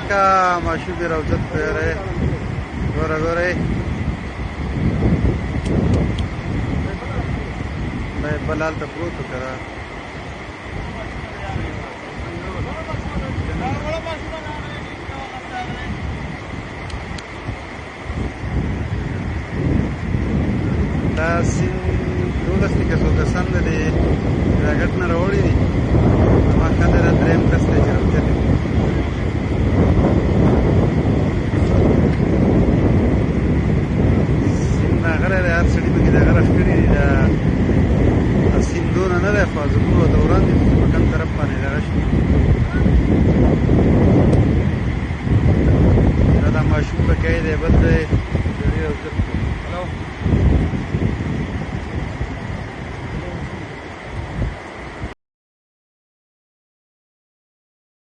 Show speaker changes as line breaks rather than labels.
کا معشوق روضت پیاره ګوره ګوره بل هلته پروت و که دا سیند 12 کسان د دې راګټ نه راوړي دي زما ښه دی دا درېیم کس دی چې راوتلی سیند راغلی دی هر سړي پکې د هغه راښکړي دي دا سیند دونه نه دی خو زموږ